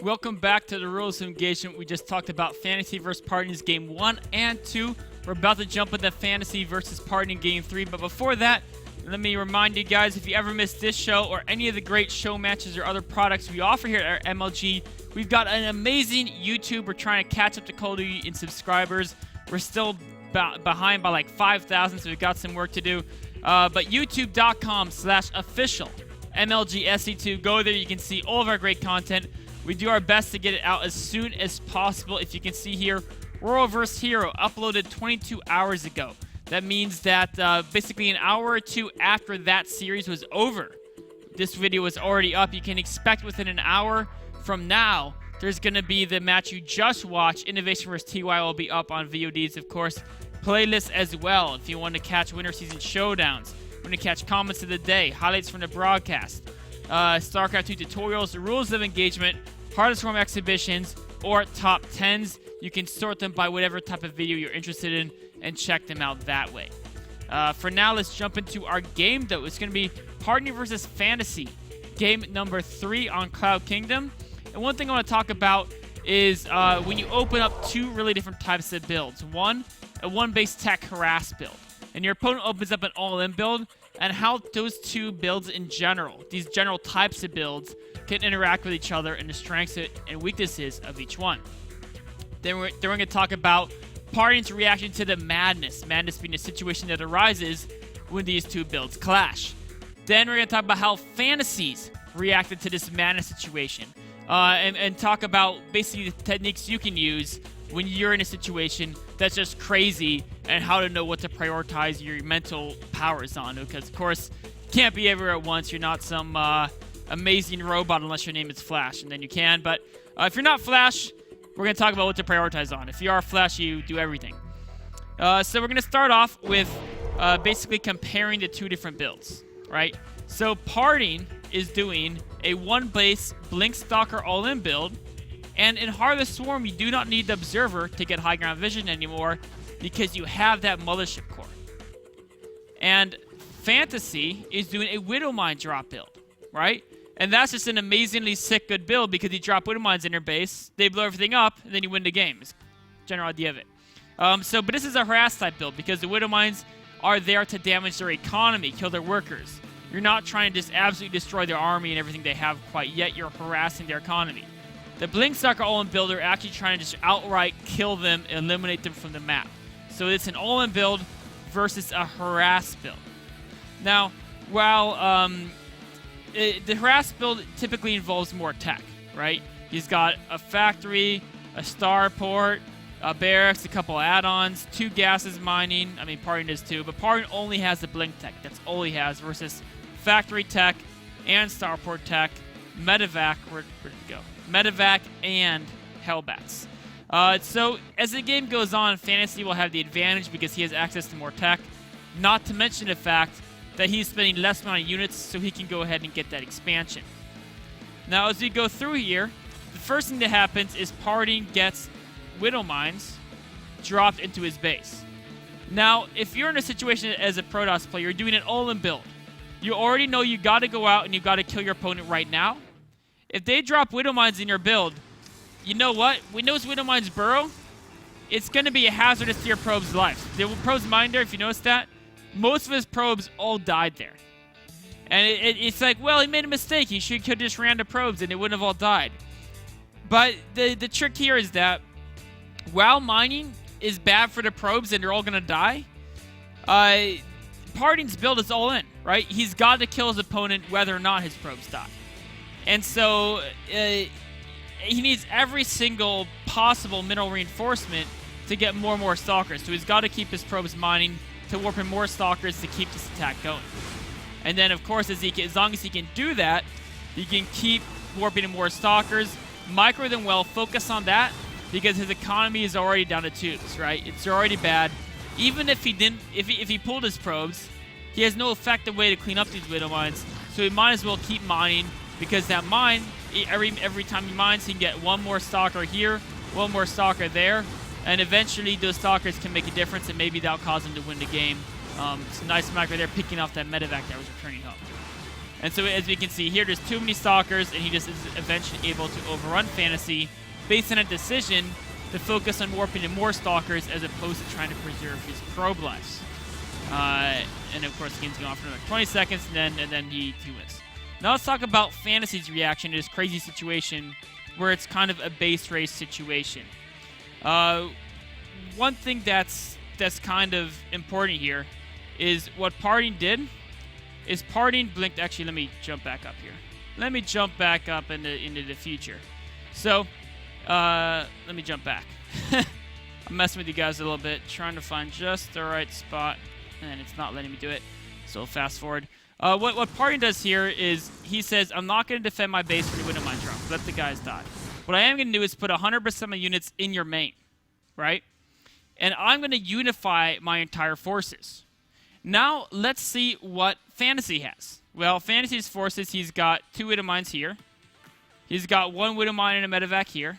Welcome back to the rules of engagement. We just talked about fantasy versus partying game 1 and 2. We're about to jump into fantasy versus partying game 3, but before that, let me remind you guys, if you ever missed this show or any of the great show matches or other products we offer here at our MLG, we've got an amazing YouTube. We're trying to catch up to Call of Duty in subscribers. We're still behind by like 5,000, so we've got some work to do. But youtube.com/official MLGSC2. Go there, you can see all of our great content. We do our best to get it out as soon as possible. If you can see here, World vs. Hero uploaded 22 hours ago. That means that basically an hour or two after that series was over, this video was already up. You can expect within an hour from now, there's going to be the match you just watched. Innovation vs. TY will be up on VODs, of course. Playlists as well, if you want to catch Winter Season Showdowns. Want to catch comments of the day, highlights from the broadcast, Starcraft 2 tutorials, rules of engagement, hardest form exhibitions, or top 10s. You can sort them by whatever type of video you're interested in and check them out that way. For now, let's jump into our game, though. It's going to be Party versus Fantasy, game number 3 on Cloud Kingdom. And one thing I want to talk about is when you open up two really different types of builds. One, a one-base tech harass build. And your opponent opens up an all-in build, and how those two builds in general, these general types of builds, can interact with each other and the strengths and weaknesses of each one. Then we're going to talk about Partying's reaction to the madness. Madness being a situation that arises when these two builds clash. Then we're going to talk about how fantasies reacted to this madness situation. And talk about basically the techniques you can use when you're in a situation that's just crazy and how to know what to prioritize your mental powers on. Because, of course, you can't be everywhere at once. You're not some amazing robot unless your name is Flash, and then you can. But if you're not Flash, we're going to talk about what to prioritize on. If you are Flash, you do everything. So we're going to start off with basically comparing the two different builds, right? So Partying is doing a one-base Blink Stalker all-in build, and in Harvest Swarm, you do not need the Observer to get high ground vision anymore because you have that Mothership Core. And Fantasy is doing a Widowmine drop build, right? And that's just an amazingly sick, good build because you drop Widowmines in your base, they blow everything up, and then you win the game. It's the general idea of it. But this is a harass type build because the Widowmines are there to damage their economy, kill their workers. You're not trying to just absolutely destroy their army and everything they have quite yet. You're harassing their economy. The Blink Stalker all-in build are actually trying to just outright kill them, eliminate them from the map. So it's an all-in build versus a harass build. Now, while the harass build typically involves more tech, right? He's got a factory, a starport, a barracks, a couple add-ons, 2 gases mining. I mean, Partying does too, but Partying only has the Blink tech. That's all he has versus factory tech and starport tech, medevac, where did it go? Medevac and Hellbats. So as the game goes on, Fantasy will have the advantage because he has access to more tech, not to mention the fact that he's spending less amount of units so he can go ahead and get that expansion. Now as we go through here, the first thing that happens is Partying gets Widowmines dropped into his base. Now if you're in a situation as a Protoss player, you're doing an all-in build. You already know you got to go out and you got to kill your opponent right now. If they drop Widowmines in your build, you know what? When those Widowmines burrow, it's going to be a hazardous to your probe's life. The probe's mine there, if you notice that, most of his probes all died there. And it's like, well, he made a mistake. He should have just ran the probes and they wouldn't have all died. But the trick here is that while mining is bad for the probes and they're all going to die, Partying's build is all in, right? He's got to kill his opponent whether or not his probes die. And so he needs every single possible mineral reinforcement to get more and more Stalkers. So he's got to keep his probes mining to warp in more Stalkers to keep this attack going. And then, of course, as long as he can do that, he can keep warping in more Stalkers, micro them well, focus on that, because his economy is already down to tubes, right? It's already bad. Even if he didn't, if he pulled his probes, he has no effective way to clean up these Widowmines, so he might as well keep mining, because that mine, every time he mines, he can get one more Stalker here, one more Stalker there, and eventually those Stalkers can make a difference, and maybe that'll cause him to win the game. Some nice micro there, picking off that medevac that was returning home. And so as we can see here, there's too many Stalkers, and he just is eventually able to overrun Fantasy based on a decision to focus on warping in more Stalkers as opposed to trying to preserve his probe lives. And of course, the game's going on for another 20 seconds, and then he wins. Now let's talk about Fantasy's reaction to this crazy situation where it's kind of a base race situation. One thing that's kind of important here is what Parting did is Parting blinked. Actually, let me jump back up here. Let me jump back up into the future. So, let me jump back. I'm messing with you guys a little bit, trying to find just the right spot, and it's not letting me do it. So fast forward. What Parting does here is he says, I'm not going to defend my base when the Widow Mine drops. Let the guys die. What I am going to do is put 100% of my units in your main, right? And I'm going to unify my entire forces. Now, let's see what Fantasy has. Well, Fantasy's forces, he's got 2 Widow Mines here. He's got 1 Widow Mine and a Medevac here.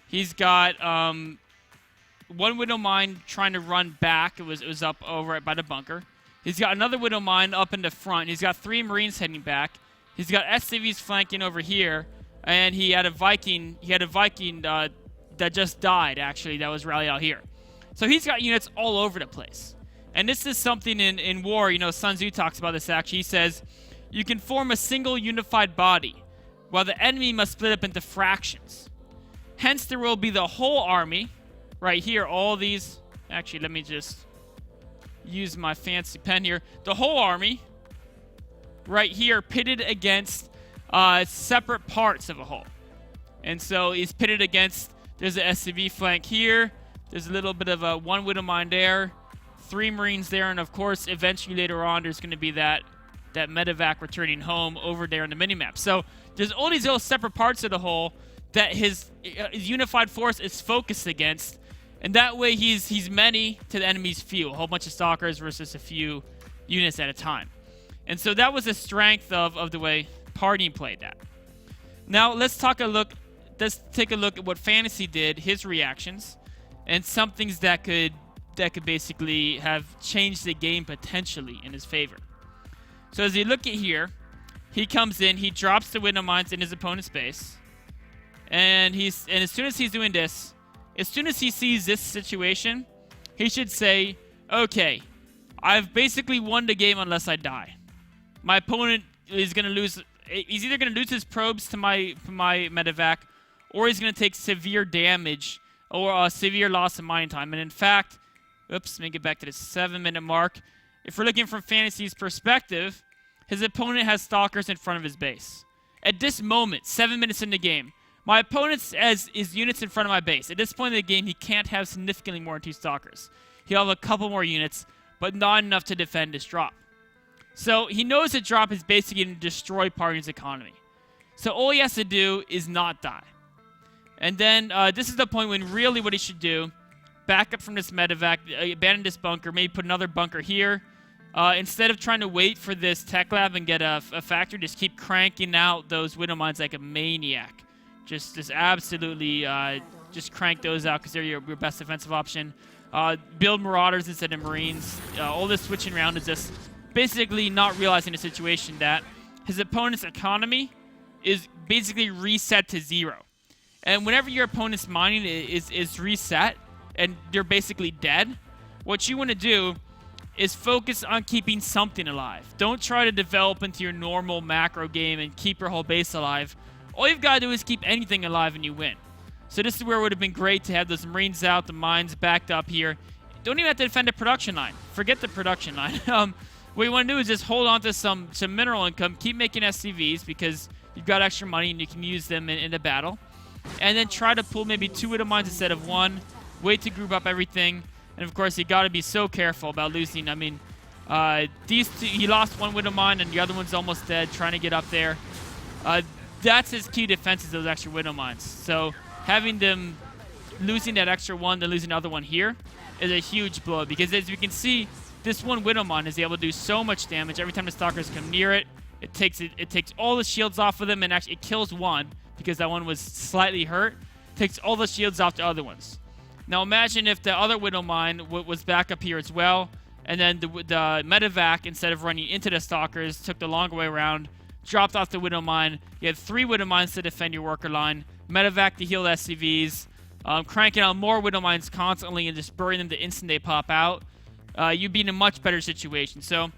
He's got 1 Widow Mine trying to run back. It was up over by the bunker. He's got another Widow Mine up in the front. He's got 3 Marines heading back. He's got SCVs flanking over here. And he had a Viking. He had a Viking that just died, actually, that was rallied out here. So he's got units all over the place. And this is something in war, you know, Sun Tzu talks about this actually. He says, you can form a single unified body, while the enemy must split up into fractions. Hence, there will be the whole army, right here, all these. Actually, let me just use my fancy pen here. The whole army, right here, pitted against separate parts of a whole. And so he's pitted against, there's an SCV flank here. There's a little bit of a 1 Widow Mine there. 3 Marines there, and of course, eventually later on, there's going to be that Medevac returning home over there on the minimap. So there's all these little separate parts of the whole that his unified force is focused against, and that way he's many to the enemy's few. A whole bunch of Stalkers versus a few units at a time. And so that was the strength of the way Parting played that. Now let's take a look at what Fantasy did, his reactions, and some things that could basically have changed the game potentially in his favor. So as you look at here, he comes in, he drops the Widow Mines in his opponent's base, and as soon as he's doing this, as soon as he sees this situation, he should say, okay, I've basically won the game unless I die. My opponent is going to lose. He's either going to lose his probes to my Medevac, or he's going to take severe damage or a severe loss of mine time. And in fact, oops, let me get back to the 7-minute mark. If we're looking from Fantasy's perspective, his opponent has Stalkers in front of his base. At this moment, 7 minutes in the game, my opponent has his units in front of my base. At this point in the game, he can't have significantly more than 2 Stalkers. He'll have a couple more units, but not enough to defend this drop. So he knows the drop is basically going to destroy Parting's economy. So all he has to do is not die. And then this is the point when really what he should do, back up from this Medevac, abandon this bunker, maybe put another bunker here. Instead of trying to wait for this tech lab and get a factory, just keep cranking out those Widow Mines like a maniac. Just absolutely just crank those out because they're your best defensive option. Build Marauders instead of Marines. All this switching around is just basically not realizing the situation that his opponent's economy is basically reset to 0. And whenever your opponent's mining is reset and they're basically dead, what you want to do is focus on keeping something alive. Don't try to develop into your normal macro game and keep your whole base alive. All you've got to do is keep anything alive and you win. So this is where it would have been great to have those Marines out, the mines backed up here. Don't even have to defend the production line. Forget the production line. What you want to do is just hold on to some mineral income, keep making SCVs because you've got extra money and you can use them in the battle. And then try to pull maybe 2 Widow Mines instead of 1. Wait to group up everything. And of course, you got to be so careful about losing. I mean, these two, he lost 1 Widow Mine and the other one's almost dead, trying to get up there. That's his key defense is those extra Widow Mines. So having them losing that extra one, then losing the other one here is a huge blow because as you can see, this 1 Widow Mine is able to do so much damage every time the Stalkers come near it. It takes all the shields off of them and actually it kills one because that one was slightly hurt. Takes all the shields off the other ones. Now imagine if the other Widow Mine was back up here as well, and then the Medevac, instead of running into the Stalkers, took the longer way around, dropped off the Widow Mine. You had 3 Widow Mines to defend your worker line, Medevac to heal the SCVs, cranking out more Widow Mines constantly and just burying them the instant they pop out. You'd be in a much better situation. So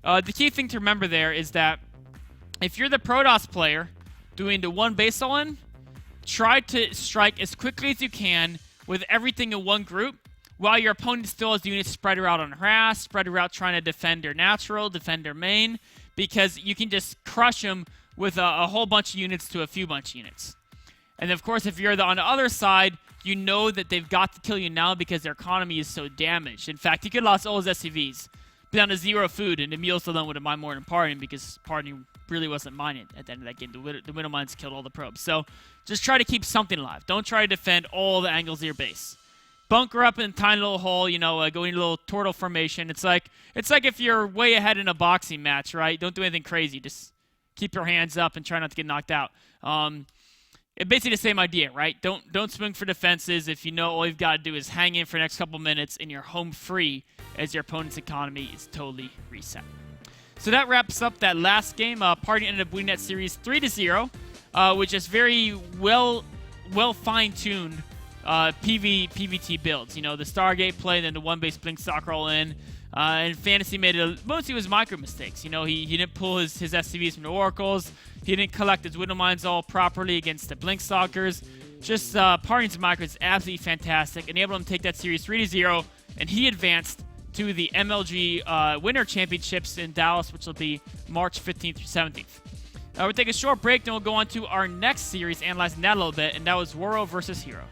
the key thing to remember there is that if you're the Protoss player doing the 1 base all-in, try to strike as quickly as you can with everything in one group, while your opponent still has units spread out on harass, spread out trying to defend their natural, defend their main, because you can just crush them with a whole bunch of units to a few bunch of units. And of course, if you're on the other side, you know that they've got to kill you now because their economy is so damaged. In fact, you could have lost all his SCVs, be down to 0 food, and Emil still done would have mined more than Parting because Parting really wasn't mining at the end of that game. The Widow Mines killed all the probes. So just try to keep something alive. Don't try to defend all the angles of your base. Bunker up in a tiny little hole, you know, go into a little turtle formation. It's like if you're way ahead in a boxing match, right? Don't do anything crazy. Just keep your hands up and try not to get knocked out. It's basically the same idea, right? Don't swing for defenses if you know all you've got to do is hang in for the next couple minutes and you're home free as your opponent's economy is totally reset. So that wraps up that last game. Party ended up winning that series 3-0, which is very well fine-tuned PvT builds. You know, the Stargate play, then the 1 base Blink Stalker all in. And Fantasy made mostly was micro mistakes. You know, he didn't pull his SCVs from the Oracles. He didn't collect his Widow Mines all properly against the Blink Stalkers. Just Parting's micro is absolutely fantastic. Enabled him to take that series 3-0, and he advanced to the MLG Winter Championships in Dallas, which will be March 15th through 17th. We'll take a short break, then we'll go on to our next series, analyzing that a little bit, and that was RoE versus Hero.